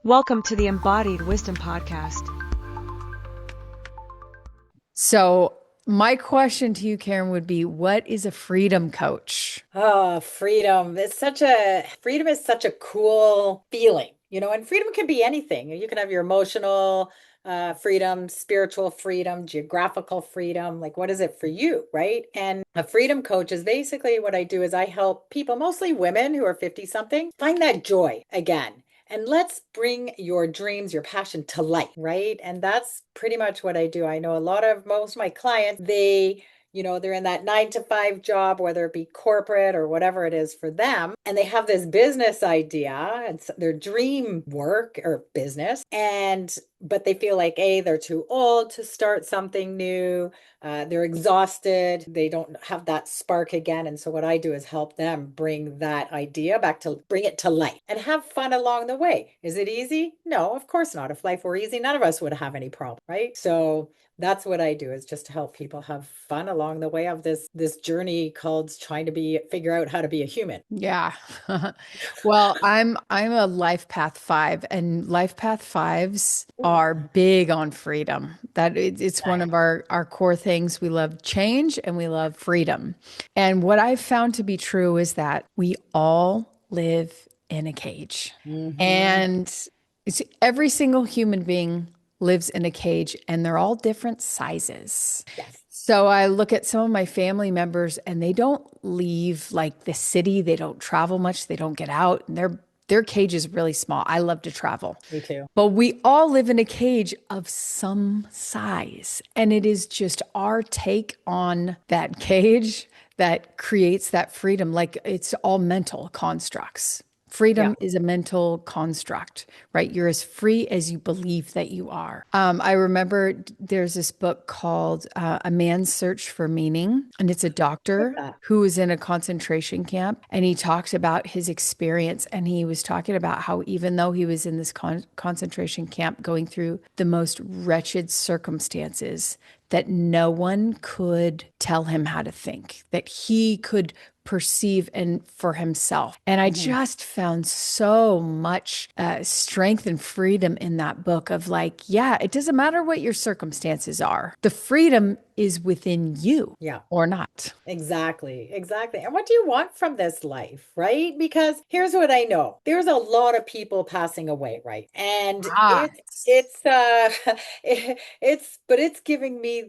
Welcome to the Embodied Wisdom Podcast. So my question to you, Karen, would be, what is a freedom coach? Oh, freedom. Freedom is such a cool feeling, and freedom can be anything. You can have your emotional freedom, spiritual freedom, geographical freedom. Like, what is it for you, right? And a freedom coach is basically what I do is I help people, mostly women who are 50 something, find that joy again. And let's bring your dreams, your passion to light, right? And that's pretty much what I do. I know most of my clients, they're in that 9 to 5 job, whether it be corporate or whatever it is for them. And they have this business idea and their dream work or business. But they feel like, they're too old to start something new. They're exhausted. They don't have that spark again. And so what I do is help them bring that idea bring it to life and have fun along the way. Is it easy? No, of course not. If life were easy, none of us would have any problem, right? So that's what I do, is just to help people have fun along the way of this journey called trying to figure out how to be a human. Yeah. Well, I'm a life path 5, and life path 5s are big on freedom. It's one of our core things. We love change and we love freedom. And what I've found to be true is that we all live in a cage. Mm-hmm. And every single human being lives in a cage, and they're all different sizes. Yes. So I look at some of my family members, and they don't leave like the city. They don't travel much. They don't get out, and their cage is really small. I love to travel. Me too. But we all live in a cage of some size, and it is just our take on that cage that creates that freedom. Like, it's all mental constructs. Freedom is a mental construct, right? You're as free as you believe that you are. I remember there's this book called A Man's Search for Meaning, and it's a doctor who was in a concentration camp, and he talked about his experience, and he was talking about how even though he was in this concentration camp going through the most wretched circumstances, that no one could tell him how to think, that he could perceive and for himself. And I just found so much strength and freedom in that book of like, yeah, it doesn't matter what your circumstances are. The freedom is within you or not. Exactly. And what do you want from this life, right? Because here's what I know. There's a lot of people passing away, right? And it's giving me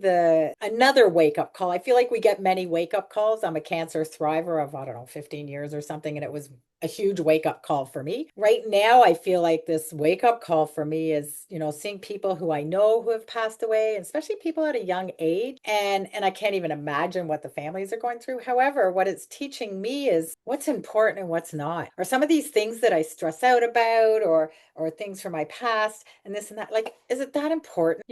another wake up call. I feel like we get many wake up calls. I'm a cancer thriver of, 15 years or something. And it was a huge wake up call for me. Right now, I feel like this wake up call for me is, seeing people who I know who have passed away, especially people at a young age. And I can't even imagine what the families are going through. However, what it's teaching me is what's important and what's not. Are some of these things that I stress out about or things from my past and this and that, like, is it that important?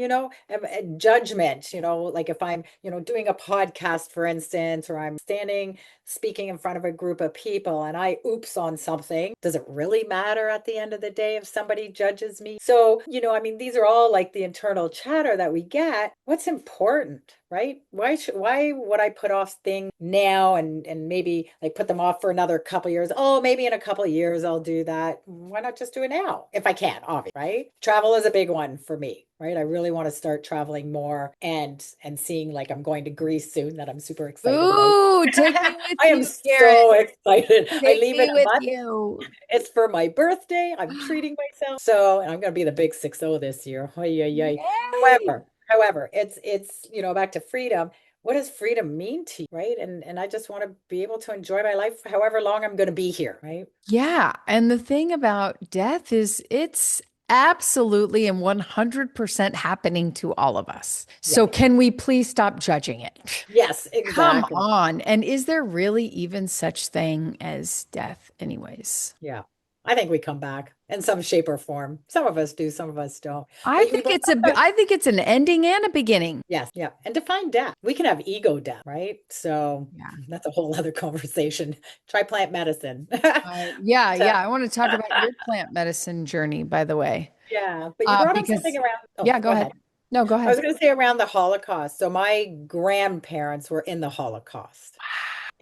Judgment, like if I'm, doing a podcast, for instance, or I'm speaking in front of a group of people and I oops on something, does it really matter at the end of the day if somebody judges me? So, these are all like the internal chatter that we get. What's important, right? Why would I put off things now and maybe like put them off for another couple years? Oh, maybe in a couple of years I'll do that. Why not just do it now? If I can, obviously, right? Travel is a big one for me, right? I really want to start traveling more and seeing, like, I'm going to Greece soon, that I'm super excited about. Take me with I am you, so excited. I leave me in a with month. you. It's for my birthday. I'm treating myself. So, and I'm going to be the big 6-0 this year. However, it's back to freedom. What does freedom mean to you, right? And I just want to be able to enjoy my life however long I'm going to be here, right? Yeah. And the thing about death is it's absolutely and 100% happening to all of us. So can we please stop judging it? Yes, exactly. Come on. And is there really even such thing as death anyways? Yeah. I think we come back in some shape or form. Some of us do, some of us don't. I think it's an ending and a beginning. Yes. Yeah. And define death. We can have ego death, right? So that's a whole other conversation. Try plant medicine. I want to talk about your plant medicine journey, by the way. Yeah. But you brought up something around. Go ahead. No, go ahead. I was going to say around the Holocaust. So my grandparents were in the Holocaust.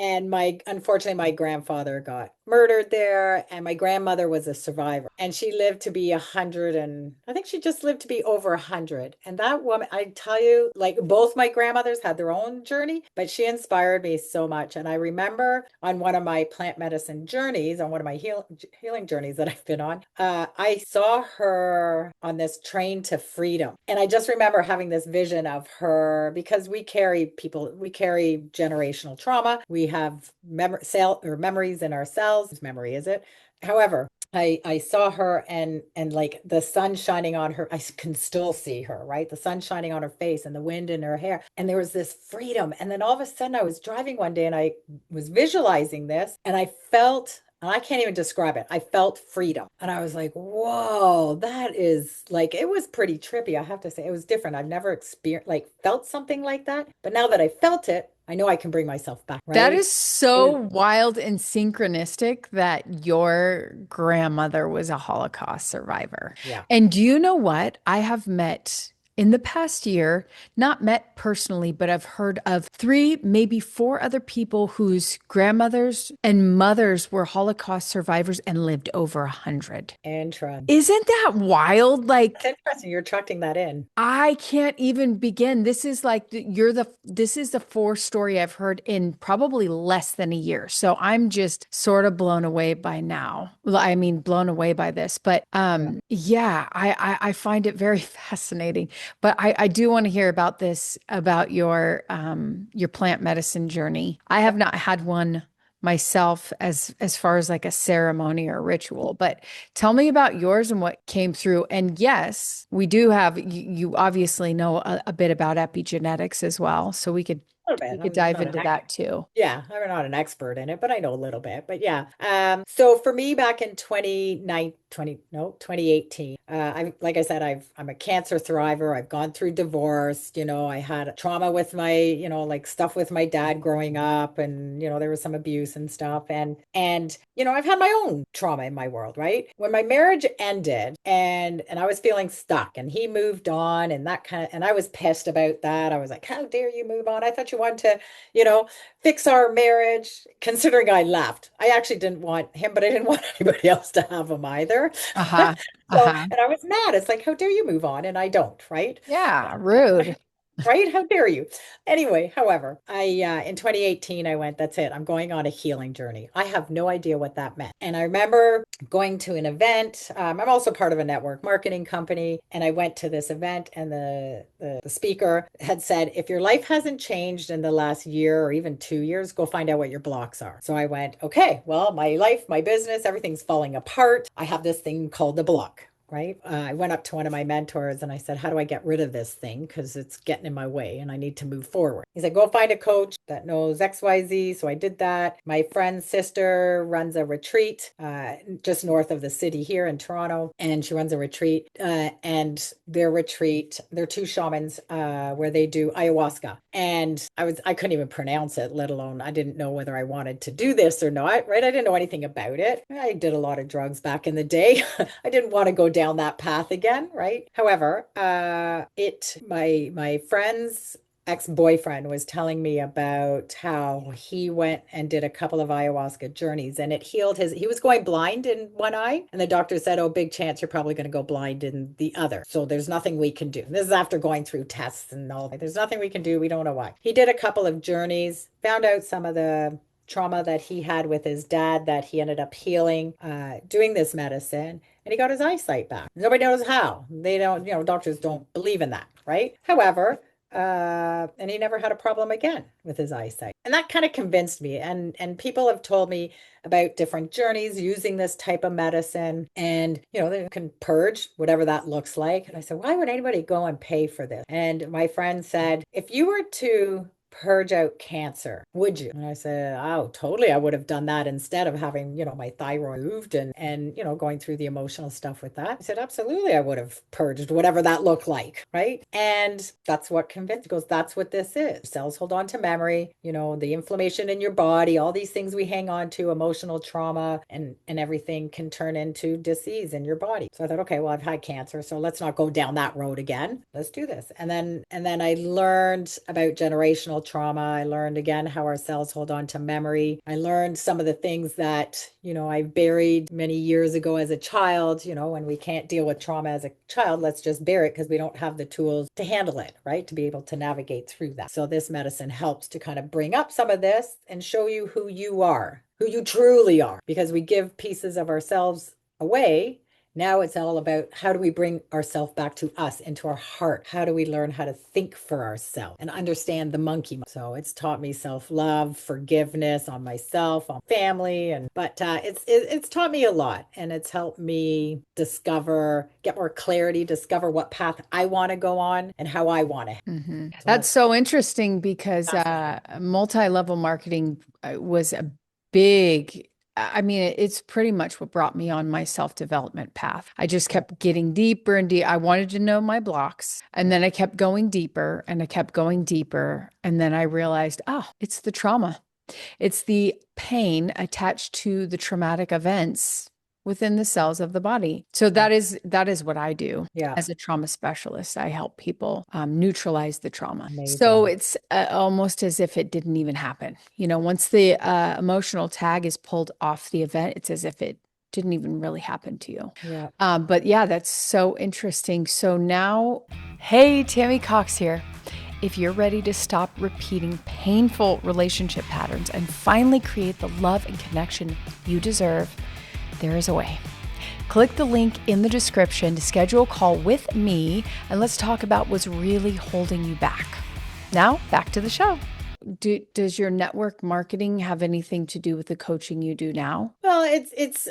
And unfortunately, my grandfather got murdered there, and my grandmother was a survivor, and she lived to be 100, and I think she just lived to be over 100. And that woman, I tell you, like both my grandmothers had their own journey, but she inspired me so much. And I remember on one of my plant medicine journeys, on one of my healing journeys that I've been on, I saw her on this train to freedom. And I just remember having this vision of her, because we carry generational trauma. We have memories in our cells. Whose memory is it? However, I saw her, and like the sun shining on her, I can still see her, right? The sun shining on her face and the wind in her hair. And there was this freedom. And then all of a sudden I was driving one day and I was visualizing this, and I felt, and I can't even describe it. I felt freedom. And I was like, whoa, that is like, it was pretty trippy. I have to say, it was different. I've never felt something like that. But now that I felt it, I know I can bring myself back, right? That is so wild and synchronistic that your grandmother was a Holocaust survivor. Yeah. And do you know what? I have met in the past year, not met personally, but I've heard of 3, maybe 4 other people whose grandmothers and mothers were Holocaust survivors and lived over 100. Interesting. Isn't that wild? Like, That's interesting. You're attracting that in. I can't even begin. This is like this is the 4th story I've heard in probably less than a year. So I'm just sort of blown away by now. I mean, blown away by this. But yeah, I find it very fascinating. But I do want to hear about this, about your plant medicine journey. I have not had one myself as far as like a ceremony or ritual, but tell me about yours and what came through. And yes, we do have, you obviously know a bit about epigenetics as well, so we could dive into that too. Yeah, I'm not an expert in it, but I know a little bit. But yeah, so for me back in 2018, like I said, I'm a cancer thriver. I've gone through divorce. I had trauma with my, like stuff with my dad growing up, and there was some abuse and stuff, and I've had my own trauma in my world, right? When my marriage ended, and I was feeling stuck, and he moved on, and and I was pissed about that. I was like, how dare you move on? I thought you wanted to, fix our marriage, considering I left. I actually didn't want him, but I didn't want anybody else to have him either. Uh-huh. So, Uh-huh. and I was mad. It's like, how dare you move on? And I don't, right? Yeah, rude. Right? How dare you? Anyway, however, in 2018, I went, that's it. I'm going on a healing journey. I have no idea what that meant. And I remember going to an event. I'm also part of a network marketing company. And I went to this event, and the speaker had said, if your life hasn't changed in the last year or even 2 years, go find out what your blocks are. So I went, okay, well, my life, my business, everything's falling apart. I have this thing called the block. Right. I went up to one of my mentors and I said, how do I get rid of this thing? Because it's getting in my way and I need to move forward. He said, go find a coach that knows XYZ. So I did that. My friend's sister runs a retreat just north of the city here in Toronto. And she runs a retreat. And their 2 shamans where they do ayahuasca. And I couldn't even pronounce it, let alone I didn't know whether I wanted to do this or not. Right. I didn't know anything about it. I did a lot of drugs back in the day. I didn't want to go down that path again, right? However, my friend's ex-boyfriend was telling me about how he went and did a couple of ayahuasca journeys, and it healed he was going blind in one eye, and the doctor said, oh, big chance you're probably going to go blind in the other. So there's nothing we can do. This is after going through tests and all. There's nothing we can do. We don't know why. He did a couple of journeys, found out some of the trauma that he had with his dad that he ended up healing doing this medicine, and he got his eyesight back. Nobody knows how. They don't, doctors don't believe in that, right? However, and he never had a problem again with his eyesight. And that kind of convinced me. And people have told me about different journeys using this type of medicine, and they can purge whatever that looks like. And I said, why would anybody go and pay for this? And my friend said, if you were to purge out cancer, would you? And I said, oh, totally. I would have done that instead of having, my thyroid moved and going through the emotional stuff with that. I said, absolutely. I would have purged whatever that looked like. Right. And that's what convinced, goes, that's what this is. Cells hold on to memory, the inflammation in your body, all these things we hang on to, emotional trauma and everything can turn into disease in your body. So I thought, okay, well, I've had cancer, so let's not go down that road again. Let's do this. And then I learned about generational emotional trauma. I learned again how our cells hold on to memory. I learned some of the things that, I buried many years ago as a child. When we can't deal with trauma as a child, let's just bury it because we don't have the tools to handle it, right? To be able to navigate through that. So this medicine helps to kind of bring up some of this and show you who you are, who you truly are, because we give pieces of ourselves away. Now it's all about how do we bring ourselves back to us, into our heart? How do we learn how to think for ourselves and understand the monkey mind? So it's taught me self-love, forgiveness on myself, on family, but it's taught me a lot, and it's helped me get more clarity, discover what path I want to go on and how I want to. Mm-hmm. So That's so interesting because multi-level marketing was a big, it's pretty much what brought me on my self-development path. I just kept getting deeper and deeper. I wanted to know my blocks, and then I kept going deeper and I kept going deeper. And then I realized, it's the trauma. It's the pain attached to the traumatic events within the cells of the body. So that is what I do. Yeah. As a trauma specialist, I help people neutralize the trauma. Amazing. So it's almost as if it didn't even happen. Once the emotional tag is pulled off the event, it's as if it didn't even really happen to you. Yeah. But yeah, that's so interesting. So now, hey, Tammy Cox here. If you're ready to stop repeating painful relationship patterns and finally create the love and connection you deserve, there is a way. Click the link in the description to schedule a call with me, and let's talk about what's really holding you back. Now, back to the show. Does your network marketing have anything to do with the coaching you do now? Well, it's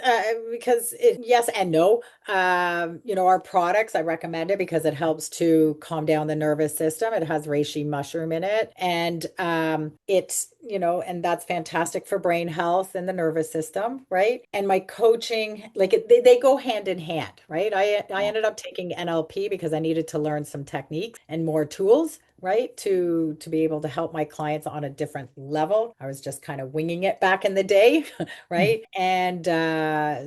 because yes and no. Our products, I recommend it because it helps to calm down the nervous system. It has reishi mushroom in it, and it's and that's fantastic for brain health and the nervous system, right? And my coaching, they go hand in hand, right? I ended up taking NLP because I needed to learn some techniques and more tools, right? To be able to help my clients on a different level. I was just kind of winging it back in the day, right? And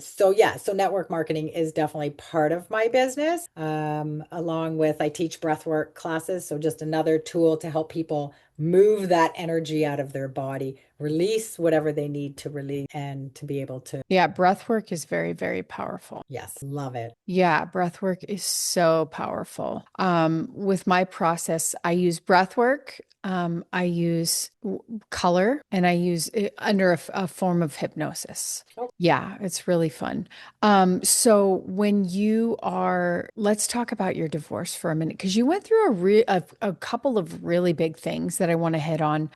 so network marketing is definitely part of my business. Along with I teach breathwork classes, so just another tool to help people move that energy out of their body, release whatever they need to release, and to be able to. Yeah, breath work is very, very powerful. Yes, love it. Yeah, breath work is so powerful. With my process, I use breath work. I use color, and I use it under a form of hypnosis. Oh. Yeah, it's really fun. So when let's talk about your divorce for a minute, because you went through a couple of really big things that I want to hit on.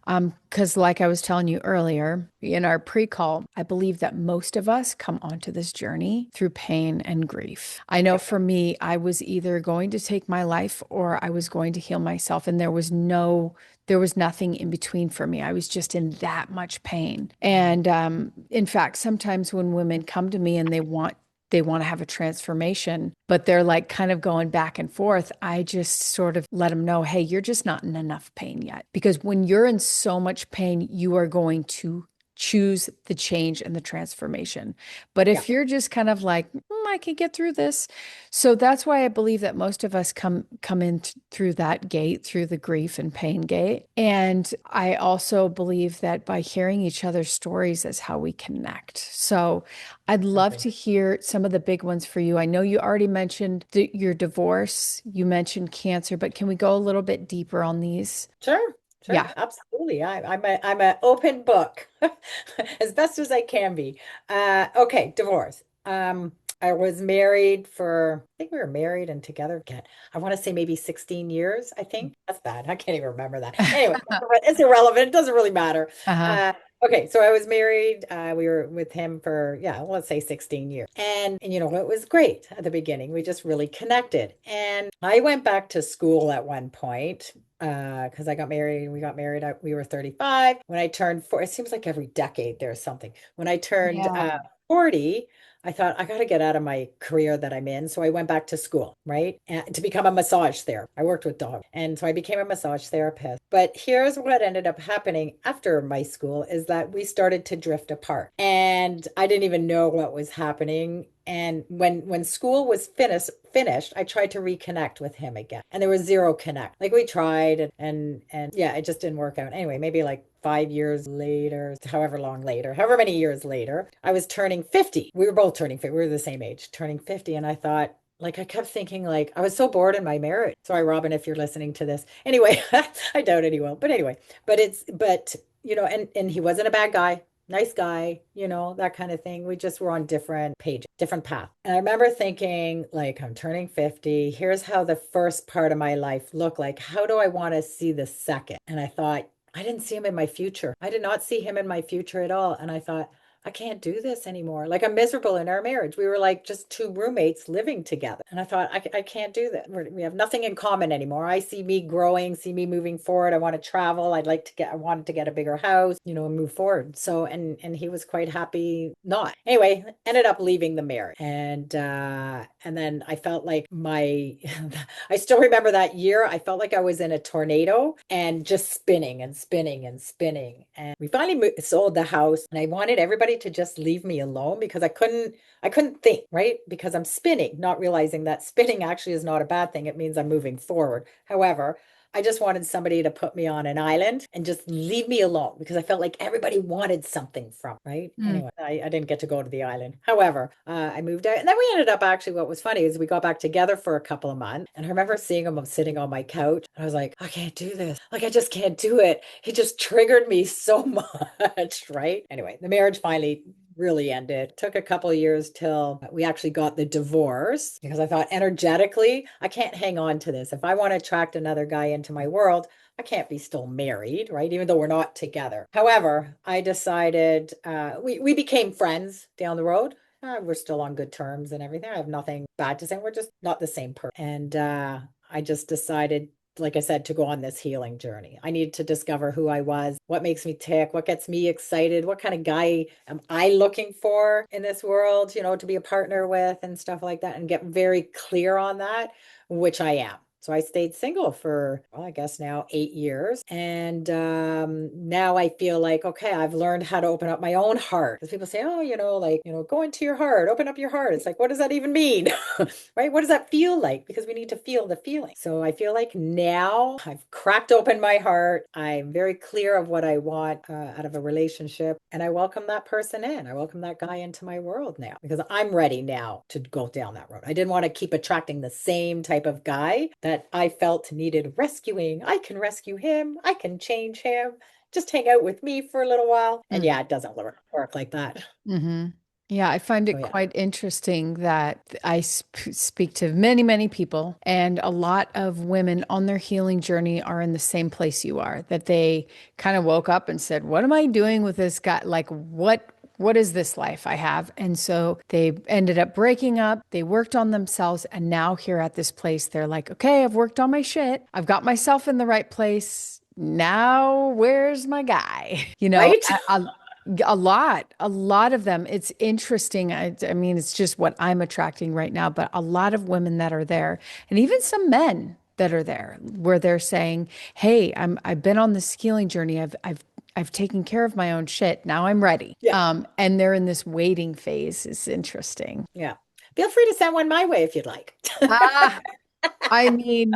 Because like I was telling you earlier in our pre-call, I believe that most of us come onto this journey through pain and grief. I know for me, I was either going to take my life or I was going to heal myself, and there was nothing in between for me. I was just in that much pain. And in fact, sometimes when women come to me and they want to have a transformation, but they're like kind of going back and forth, I just sort of let them know, hey, you're just not in enough pain yet. Because when you're in so much pain, you are going to choose the change and the transformation. But if you're just kind of like, I can get through this. So that's why I believe that most of us come in through that gate, through the grief and pain gate. And I also believe that by hearing each other's stories is how we connect. So I'd love to hear some of the big ones for you. I know you already mentioned your divorce, you mentioned cancer, but can we go a little bit deeper on these? Sure. Yeah, absolutely. I'm an open book as best as I can be. Okay, divorce. I was married I think we were married and together again. I want to say maybe 16 years, I think. That's bad. I can't even remember that. Anyway, it's irrelevant. It doesn't really matter. Okay, so I was married. We were with him for, let's say 16 years. And it was great at the beginning. We just really connected. And I went back to school at one point because I got married. We got married. We were 35. When I turned 40, it seems like every decade there's something. When I turned 40, I thought I got to get out of my career that I'm in. So I went back to school, right? And to become a massage therapist. I worked with dogs. And so I became a massage therapist. But here's what ended up happening after my school is that we started to drift apart. And I didn't even know what was happening. And when school was finished, I tried to reconnect with him again. And there was zero connect. Like we tried and yeah, it just didn't work out. Anyway, maybe like 5 years later, however many years later, I was turning 50. We were both turning 50. We were the same age, turning 50. And I thought, like, I kept thinking, like, I was so bored in my marriage. Sorry, Robin, if you're listening to this. Anyway, I doubt it he will. But anyway, but, and he wasn't a bad guy, nice guy, that kind of thing. We just were on different pages, different path. And I remember thinking, like, I'm turning 50. Here's how the first part of my life looked like. How do I want to see the second? And I thought, I didn't see him in my future. I did not see him in my future at all. And I thought, I can't do this anymore. Like I'm miserable in our marriage. We were like just two roommates living together. And I thought, I can't do that. We have nothing in common anymore. I see me growing, see me moving forward. I want to travel. I wanted to get a bigger house, and move forward. So, and he was quite happy not. Anyway, ended up leaving the marriage. And then I felt like I still remember that year. I felt like I was in a tornado and just spinning and spinning and spinning. And we finally sold the house and I wanted everybody to just leave me alone because I couldn't think, right? Because I'm spinning, not realizing that spinning actually is not a bad thing. It means I'm moving forward. However, I just wanted somebody to put me on an island and just leave me alone because I felt like everybody wanted something from, right? Anyway, I didn't get to go to the island. However, I moved out and then we ended up actually, what was funny is we got back together for a couple of months and I remember seeing him sitting on my couch. And I was like, I can't do this. Like, I just can't do it. He just triggered me so much, right? Anyway, the marriage finally really ended. It took a couple of years till we actually got the divorce because I thought energetically, I can't hang on to this. If I want to attract another guy into my world, I can't be still married, right? Even though we're not together. However, I decided we became friends down the road. We're still on good terms and everything. I have nothing bad to say. We're just not the same person. And I just decided, like I said, to go on this healing journey. I needed to discover who I was, what makes me tick, what gets me excited, what kind of guy am I looking for in this world, to be a partner with and stuff like that, and get very clear on that, which I am. So I stayed single for, well, I guess now 8 years. And now I feel like, okay, I've learned how to open up my own heart. Because people say, oh, go into your heart, open up your heart. It's like, what does that even mean? Right? What does that feel like? Because we need to feel the feeling. So I feel like now I've cracked open my heart. I'm very clear of what I want out of a relationship. And I welcome that person in. I welcome that guy into my world now because I'm ready now to go down that road. I didn't want to keep attracting the same type of guy that I felt needed rescuing. I can rescue him. I can change him. Just hang out with me for a little while. And yeah, it doesn't work like that. Mm-hmm. Yeah, I find it quite interesting that I speak to many, many people, and a lot of women on their healing journey are in the same place you are, that they kind of woke up and said, what am I doing with this guy? Like, what is this life I have? And so they ended up breaking up. They worked on themselves. And now here at this place, they're like, okay, I've worked on my shit. I've got myself in the right place. Now, where's my guy? Right? A lot of them. It's interesting. I mean, it's just what I'm attracting right now, but a lot of women that are there, and even some men that are there, where they're saying, hey, I've been on this healing journey. I've taken care of my own shit. Now I'm ready. Yeah. And they're in this waiting phase. It's interesting. Yeah. Feel free to send one my way if you'd like. I mean,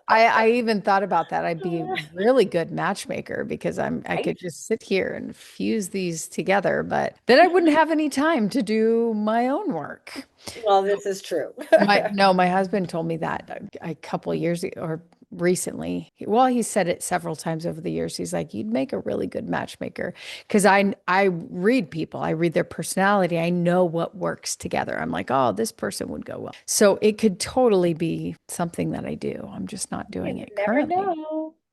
I even thought about that. I'd be a really good matchmaker because I could just sit here and fuse these together, but then I wouldn't have any time to do my own work. Well, this is true. My husband told me that a couple of years ago, or recently. Well, he said it several times over the years. He's like, you'd make a really good matchmaker. Because I read people, I read their personality. I know what works together. I'm like, oh, this person would go well. So it could totally be something that I do. I'm just not doing it currently.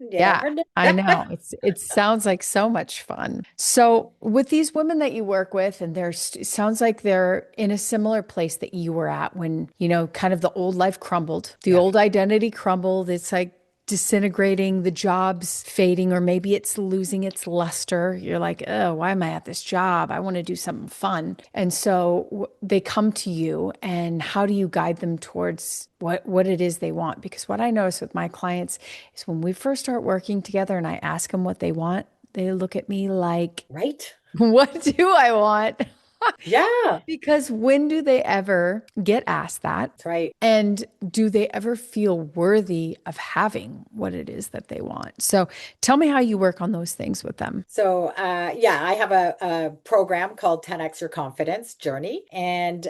Yeah, I know. It sounds like so much fun. So with these women that you work with, and it sounds like they're in a similar place that you were at when, kind of the old life crumbled, the old identity crumbled. It's like, disintegrating, the job's fading, or maybe it's losing its luster. You're like, oh, why am I at this job? I want to do something fun. And so they come to you, and how do you guide them towards what it is they want? Because what I notice with my clients is when we first start working together and I ask them what they want, they look at me like, Right. what do I want? Yeah. Because when do they ever get asked that? That's right. And do they ever feel worthy of having what it is that they want? So tell me how you work on those things with them. So, yeah, I have a program called 10X Your Confidence Journey. And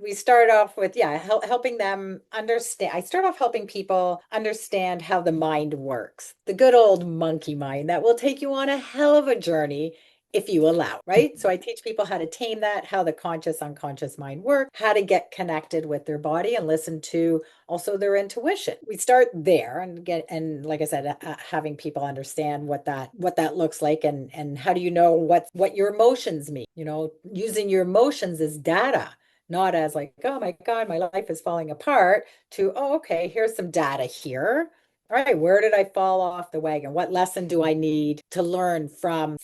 we start off with, helping them understand. I start off helping people understand how the mind works, the good old monkey mind that will take you on a hell of a journey if you allow, right? So I teach people how to tame that, how the conscious, unconscious mind work, how to get connected with their body and listen to also their intuition. We start there and like I said, having people understand what that looks like and how do you know what your emotions mean, using your emotions as data, not as like, oh my God, my life is falling apart, to, oh, okay, here's some data here. All right, where did I fall off the wagon? What lesson do I need to learn from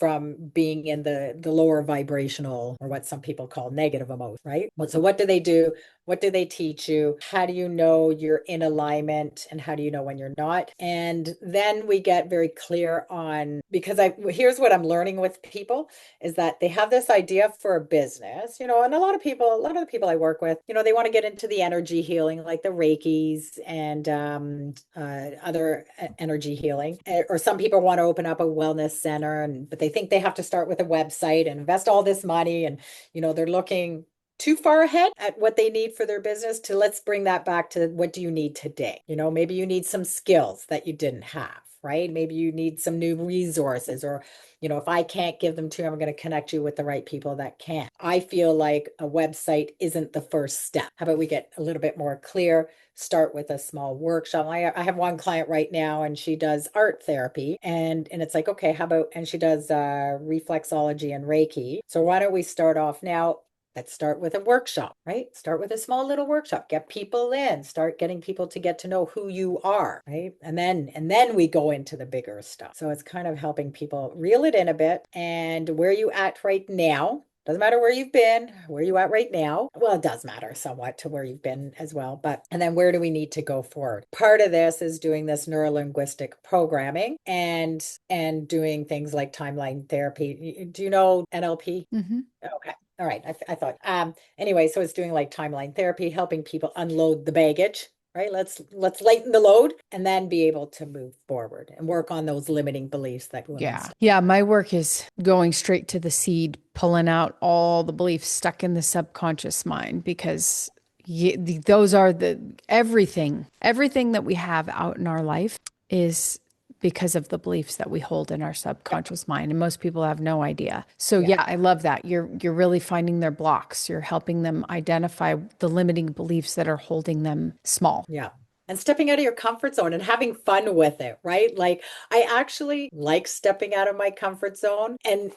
being in the lower vibrational, or what some people call negative emotion, right? So what do they do? What do they teach you? How do you know you're in alignment, and how do you know when you're not? And then we get very clear on, because here's what I'm learning with people is that they have this idea for a business, and a lot of the people I work with, they want to get into the energy healing, like the Reikis and other energy healing. Or some people want to open up a wellness center, but they think they have to start with a website and invest all this money, and they're looking too far ahead at what they need for their business. To let's bring that back to, what do you need today? Maybe you need some skills that you didn't have, right? Maybe you need some new resources, or if I can't give them to you, I'm going to connect you with the right people that can. I feel like a website isn't the first step. How about we get a little bit more clear, start with a small workshop. I have one client right now, and she does art therapy, and it's like, okay, how about, and she does reflexology and Reiki. So why don't we start off now? Let's start with a workshop, right? Start with a small little workshop, get people in, start getting people to get to know who you are, right? And then we go into the bigger stuff. So it's kind of helping people reel it in a bit, and where you at right now. Doesn't matter where you've been, where you at right now. Well, it does matter somewhat to where you've been as well. And then where do we need to go forward? Part of this is doing this neuro-linguistic programming and doing things like timeline therapy. Do you know NLP? Mm-hmm. Okay. All right. I thought, anyway, so it's doing like timeline therapy, helping people unload the baggage, right? Let's lighten the load, and then be able to move forward and work on those limiting beliefs that Yeah. Yeah. My work is going straight to the seed, pulling out all the beliefs stuck in the subconscious mind, because those are everything that we have out in our life is because of the beliefs that we hold in our subconscious mind. And most people have no idea. So yeah, I love that. You're really finding their blocks. You're helping them identify the limiting beliefs that are holding them small. Yeah. And stepping out of your comfort zone and having fun with it, right? Like, I actually like stepping out of my comfort zone, and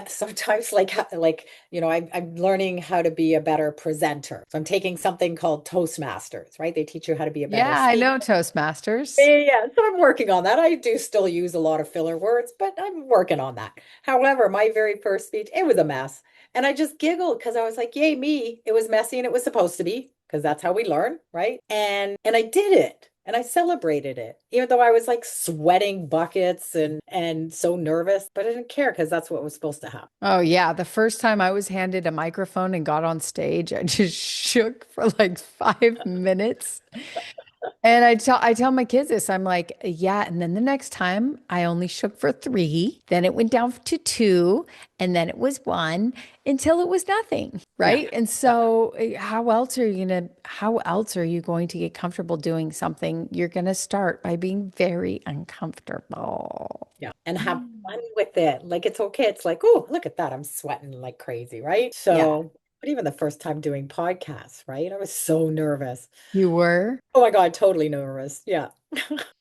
sometimes I'm learning how to be a better presenter. So I'm taking something called Toastmasters, right? They teach you how to be a better Yeah, I know Toastmasters. Yeah, so I'm working on that. I do still use a lot of filler words, but I'm working on that. However, my very first speech, it was a mess. And I just giggled because I was like, yay, me. It was messy, and it was supposed to be, because that's how we learn, right? And I did it. And I celebrated it, even though I was like sweating buckets and so nervous, but I didn't care, because that's what was supposed to happen. Oh yeah, the first time I was handed a microphone and got on stage, I just shook for like 5 minutes. And I tell my kids this. I'm like, yeah. And then the next time I only shook for 3, then it went down to 2, and then it was 1, until it was nothing. Right. Yeah. And so how else are you going to get comfortable doing something? You're going to start by being very uncomfortable. Yeah. And have fun with it. Like, it's okay. It's like, oh, look at that. I'm sweating like crazy, right? So, but even the first time doing podcasts, right? I was so nervous. You were? Oh my God, totally nervous. Yeah.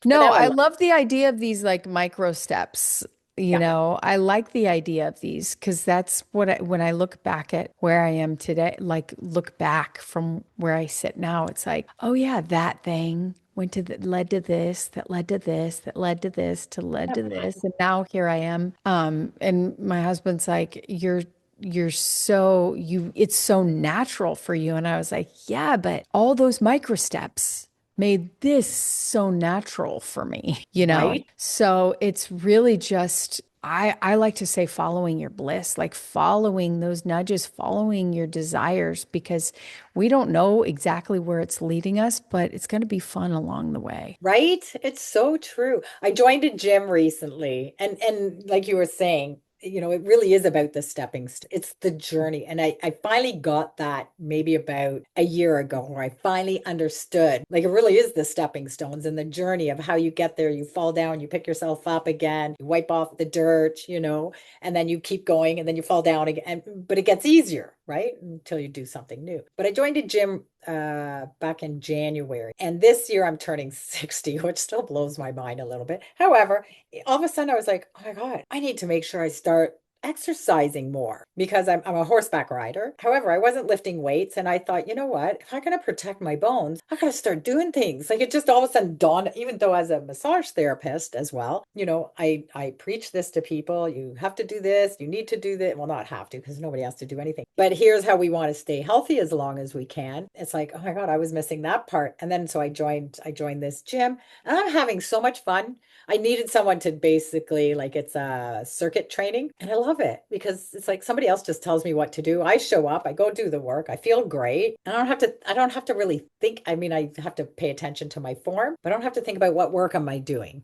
No, I love the idea of these like micro steps. I like the idea of these, because that's when I look back at where I am today, like look back from where I sit now, it's like, oh yeah, that thing led to this, that led to this, that led to this, to led to this. And now here I am. And my husband's like, it's so natural for you. And I was like, yeah, but all those micro steps made this so natural for me, you know? Right? So it's really just, I like to say following your bliss, like following those nudges, following your desires, because we don't know exactly where it's leading us, but it's going to be fun along the way. Right? It's so true. I joined a gym recently, and like you were saying, it really is about the it's the journey. And I finally got that maybe about a year ago, where I finally understood, like, it really is the stepping stones and the journey of how you get there. You fall down, you pick yourself up again, you wipe off the dirt, and then you keep going, and then you fall down again. But it gets easier, right? Until you do something new. But I joined a gym back in January. And this year I'm turning 60, which still blows my mind a little bit. However, all of a sudden I was like, oh my God, I need to make sure I start exercising more, because I'm a horseback rider. However, I wasn't lifting weights, and I thought, you know what? If I'm going to protect my bones, I got to start doing things. Like, it just all of a sudden dawned, even though as a massage therapist as well, I preach this to people. You have to do this. You need to do that. Well, not have to, because nobody has to do anything. But here's how we want to stay healthy as long as we can. It's like, oh my God, I was missing that part. And then so I joined this gym, and I'm having so much fun. I needed someone to basically, like, it's a circuit training, and I love it, because it's like somebody else just tells me what to do. I show up, I go do the work, I feel great. I don't have to really think. I mean, I have to pay attention to my form, but I don't have to think about what work am I doing.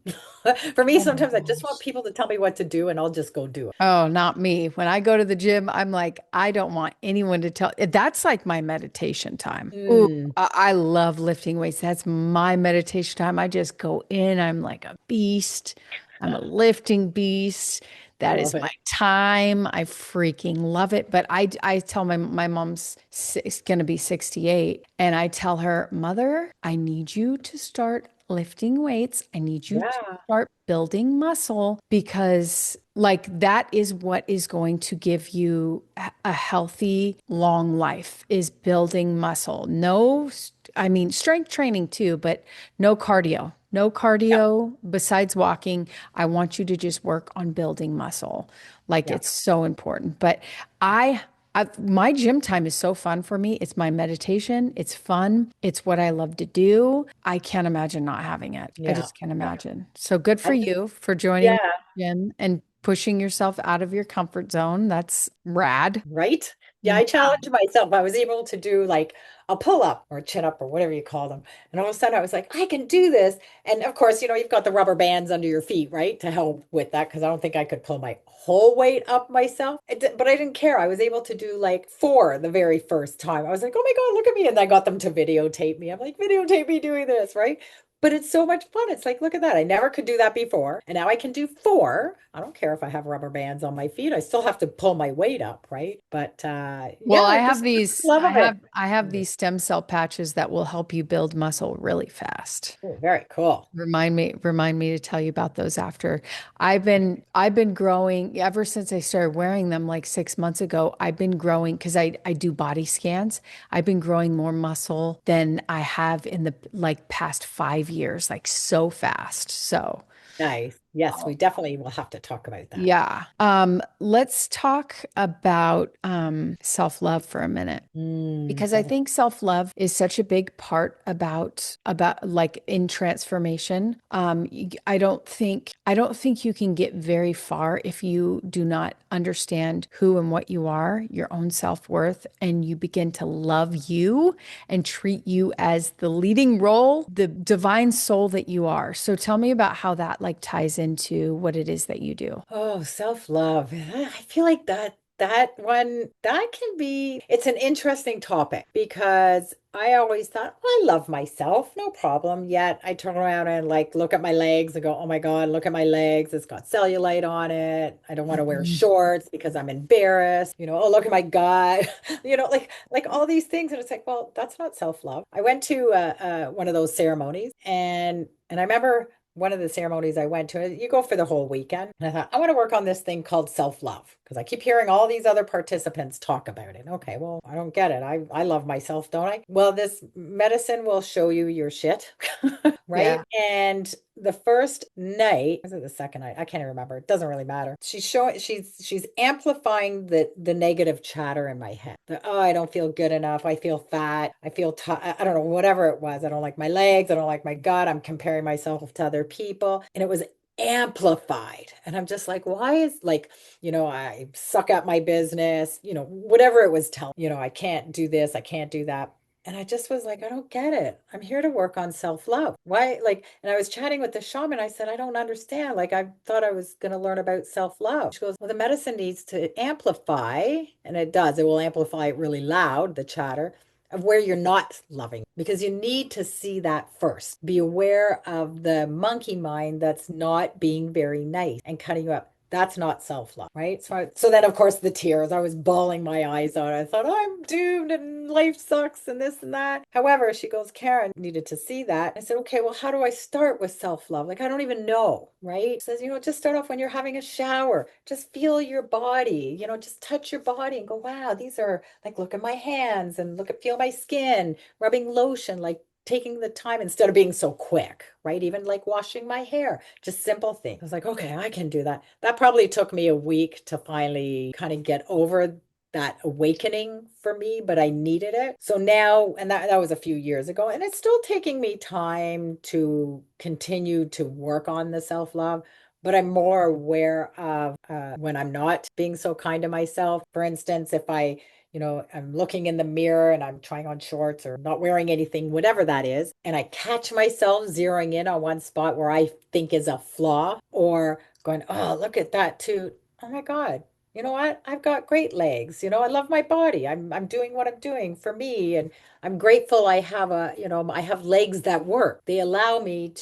For me, Oh my sometimes I just want gosh. people to tell me what to do, and I'll just go do it. Oh, not me. When I go to the gym, I'm like, I don't want anyone to tell. That's like my meditation time. Ooh, Mm, I love lifting weights. That's my meditation time. I just go in. I'm like a beast. I'm a lifting beast. I That is love my it. time. I freaking love it. But I tell my mom's going to be 68, and I tell her, Mother, I need you to start lifting weights. I need you to Yeah. start building muscle, because like that is what is going to give you a healthy long life, is building muscle. I mean, strength training too, but no cardio. No Yep. cardio besides walking. I want you to just work on building muscle. Like, Yep. it's so important. But I my gym time is so fun for me. It's my meditation. It's fun. It's what I love to do. I can't imagine not having it. I Yeah. just can't Yeah. imagine. So good for I, you for joining yeah. the gym and pushing yourself out of your comfort zone. That's rad. Right? Yeah, Yeah. I challenged myself. I was able to do like a pull up or a chin up or whatever you call them. And all of a sudden I was like, I can do this. And of course, you've got the rubber bands under your feet, right? To help with that, because I don't think I could pull my whole weight up myself. But I didn't care. I was able to do like four the very first time. I was like, oh my God, look at me. And I got them to videotape me. I'm like, videotape me doing this, right? But it's so much fun. It's like, look at that. I never could do that before. And now I can do four. I don't care if I have rubber bands on my feet. I still have to pull my weight up, right? But Well, yeah, I just love it. I have these stem cell patches that will help you build muscle really fast. Oh, very cool. Remind me to tell you about those after. I've been growing ever since I started wearing them like 6 months ago. I've been growing because I do body scans. I've been growing more muscle than I have in the like past 5 years, like so fast. So Nice. Yes, we definitely will have to talk about that. yeah. Let's talk about self-love for a minute, because I Oh, think self-love is such a big part about like in transformation. I don't think you can get very far if you do not understand who and what you are, your own self-worth, and you begin to love you and treat you as the leading role, the divine soul that you are. So tell me about how that like ties into what it is that you do. oh, self-love. I feel like that one that can be it's an interesting topic, because I always thought, "Oh, I love myself, no problem." Yet I turn around and like look at my legs and go, oh my God, look at my legs. It's got cellulite on it. I don't want to wear Mhm. shorts because I'm embarrassed. Oh, look at my gut. Like all these things. And it's like, well, that's not self-love. I went to one of those ceremonies, and I remember one of the ceremonies I went to, you go for the whole weekend. And I thought, I want to work on this thing called self-love because I keep hearing all these other participants talk about it. Okay, well, I don't get it. I love myself, don't I? Well, this medicine will show you your shit, right? Yeah. And the first night, was it the second night? I can't even remember. It doesn't really matter. She's amplifying the negative chatter in my head. Oh, I don't feel good enough. I feel fat. I feel I don't know, whatever it was. I don't like my legs. I don't like my gut. I'm comparing myself to other people. And it was amplified. And I'm just like, why is like, I suck at my business, whatever it was telling, I can't do this. I can't do that. And I just was like, I don't get it. I'm here to work on self-love. Why? Like, and I was chatting with the shaman. I said, I don't understand. Like, I thought I was going to learn about self-love. She goes, well, the medicine needs to amplify, and it does. It will amplify it really loud, the chatter of where you're not loving, because you need to see that first. Be aware of the monkey mind that's not being very nice and cutting you up. That's not self-love, right? So then, of course, the tears, I was bawling my eyes out. I thought, I'm doomed and life sucks and this and that. However, she goes, Karen needed to see that. I said, okay, well, how do I start with self-love? Like, I don't even know, right? She says, just start off when you're having a shower. Just feel your body, just touch your body and go, wow, these are like, look at my hands and feel my skin, rubbing lotion, like taking the time instead of being so quick, right? Even like washing my hair, just simple things. I was like, okay, I can do that. That probably took me a week to finally kind of get over that awakening for me, but I needed it. So now, and that was a few years ago, and it's still taking me time to continue to work on the self-love, but I'm more aware of when I'm not being so kind to myself. For instance, if I'm looking in the mirror and I'm trying on shorts or not wearing anything, whatever that is, and I catch myself zeroing in on one spot where I think is a flaw or going, oh, look at that too. Oh my God. You know what? I've got great legs. I love my body. I'm doing what I'm doing for me. And I'm grateful I have I have legs that work. They allow me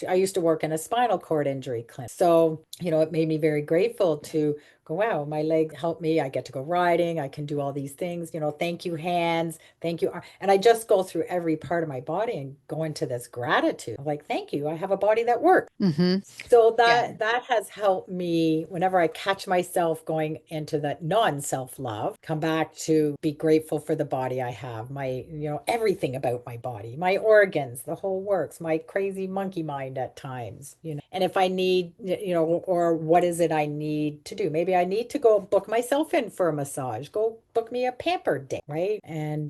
I used to work in a spinal cord injury clinic. So, it made me very grateful to go, wow, my leg helped me. I get to go riding. I can do all these things, thank you, hands, thank you. And I just go through every part of my body and go into this gratitude. I'm like, thank you. I have a body that works. Mm-hmm. So that has helped me whenever I catch myself going into that non-self-love, come back to be grateful for the body I have, my, everything about my body, my organs, the whole works, my crazy monkey mind at times, and if I need, or what is it I need to do? Maybe I need to go book myself in for a massage, go book me a pamper day, right? And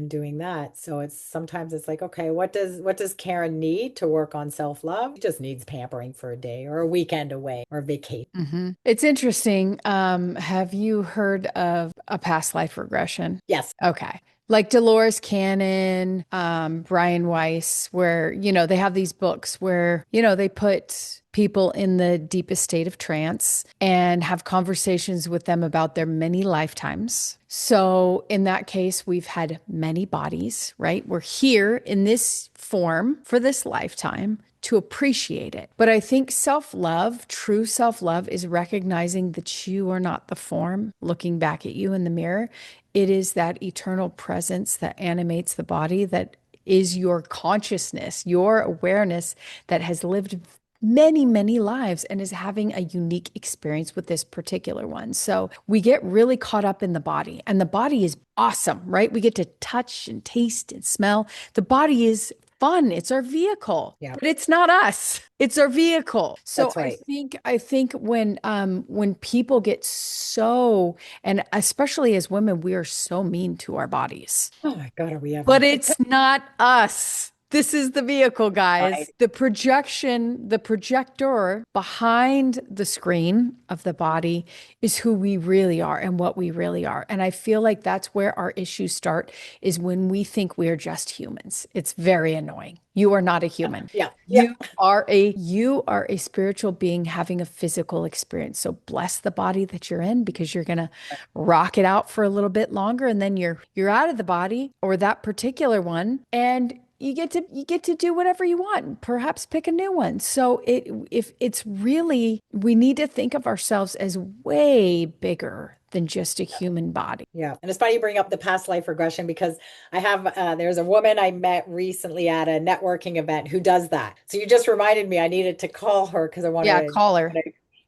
doing that. So sometimes it's like, okay, what does Karen need to work on self-love? She just needs pampering for a day or a weekend away or vacation. Mm-hmm. It's interesting. Have you heard of a past life regression? Yes. Okay. Like Dolores Cannon, Brian Weiss, where, they have these books where, they put people in the deepest state of trance and have conversations with them about their many lifetimes. So in that case, we've had many bodies, right? We're here in this form for this lifetime to appreciate it. But I think self-love, true self-love, is recognizing that you are not the form looking back at you in the mirror. It is that eternal presence that animates the body, that is your consciousness, your awareness that has lived many, many lives and is having a unique experience with this particular one. So we get really caught up in the body, and the body is awesome, right? We get to touch and taste and smell. The body is fun. It's our vehicle, but it's not us. It's our vehicle. So That's right. I think when people get so, and especially as women, we are so mean to our bodies. Oh my God, are we ever? But it's not us. This is the vehicle, guys. Right. The projection, the projector behind the screen of the body is who we really are and what we really are. And I feel like that's where our issues start, is when we think we are just humans. It's very annoying. You are not a human. Yeah. You are a spiritual being having a physical experience. So bless the body that you're in, because you're going to rock it out for a little bit longer, and then you're out of the body, or that particular one, and you get to do whatever you want, perhaps pick a new one. So we need to think of ourselves as way bigger than just a human body. Yeah. And it's funny you bring up the past life regression because I have, there's a woman I met recently at a networking event who does that. So you just reminded me I needed to call her because I want Yeah, to, call her.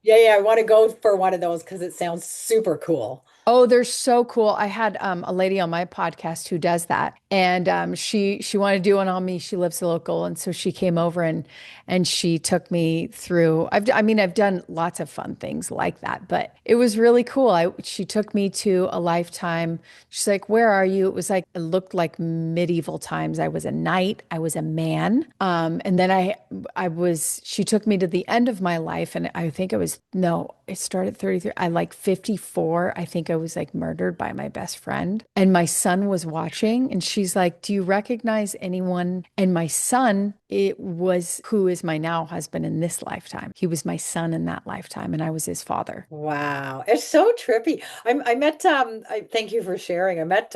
yeah, I want to go for one of those because it sounds super cool. Oh, they're so cool. I had a lady on my podcast who does that, and she wanted to do one on me. She lives local, and so she came over and she took me through. I mean, I've done lots of fun things like that, but it was really cool. She took me to a lifetime. She's like, "Where are you?" It was like it looked like medieval times. I was a knight. I was a man. And then I was. She took me to the end of my life, and I think it was no. It started 33. I like 54. I think I was like murdered by my best friend. And my son was watching and she's like, "Do you recognize anyone?" And my son, it was who is my now husband in this lifetime. He was my son in that lifetime and I was his father. Wow, it's so trippy. I met I thank you for sharing. I met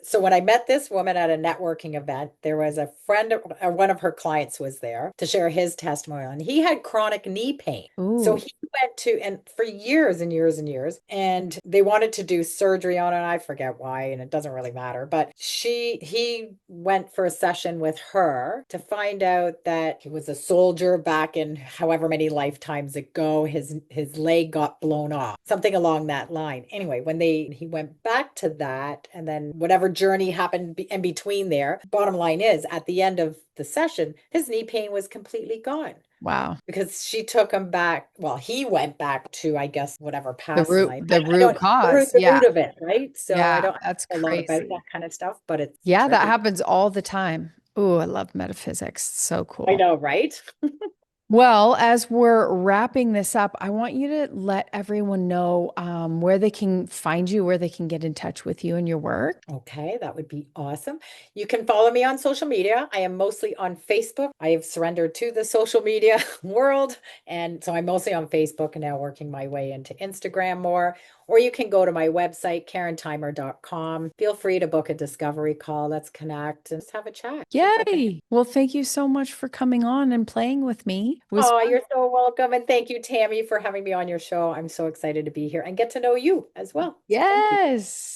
so when I met this woman at a networking event, there was a friend one of her clients was there to share his testimonial and he had chronic knee pain. So Ooh, he went to and for years and years and years and they wanted to do surgery on it. I forget why and it doesn't really matter, but he went for a session with her to find out that he was a soldier back in however many lifetimes ago. His leg got blown off, something along that line. Anyway, when he went back to that, and then whatever journey happened in between there, bottom line is at the end of the session, his knee pain was completely gone wow. because she took him back. Well, he went back to, I guess, whatever The past root, life. the I root don't cause. the Yeah. root of it, right? So I Yeah. don't That's know a lot about that crazy. kind of stuff, but it's Yeah. That trippy. happens all the time. Oh, I love metaphysics. So I cool. know, right? Well, as we're wrapping this up, I want you to let everyone know where they can find you, where they can get in touch with you and your work. Okay, that would be awesome. You can follow me on social media. I am mostly on Facebook. I have surrendered to the social media world. And so I'm mostly on Facebook and now working my way into Instagram more. Or you can go to my website, karentheimer.com. Feel free to book a discovery call. Let's connect and just have a chat. See if I can. Yay. Well, thank you so much for coming on and playing with me. It was Oh, fun. you're so welcome. And thank you, Tammy, for having me on your show. I'm so excited to be here and get to know you as well. So thank you. Yes.